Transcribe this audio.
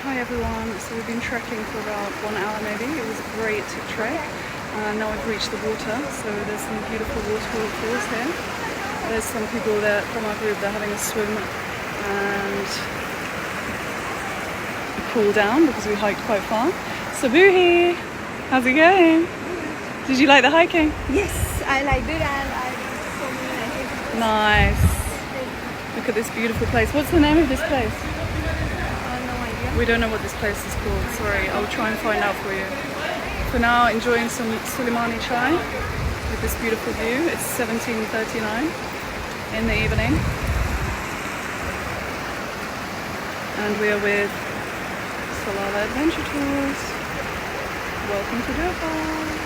Hi everyone, so we've been trekking for about 1 hour maybe. It was a great trek. Now we've reached the water, so there's some beautiful waterfalls here. There's some people there from our group, they're having a swim and a cool down because we hiked quite far. So Buhi, how's it going? Did you like the hiking? Yes, I liked it, and I did so many nice things. Nice. Look at this beautiful place. What's the name of this place? No idea. We don't know what this place is called. Sorry, I'll try and find out for you. For now, enjoying some Suleimani chai with this beautiful view. It's 17:39 in the evening, and we are with Salalah Adventure Tours. Welcome to Doha.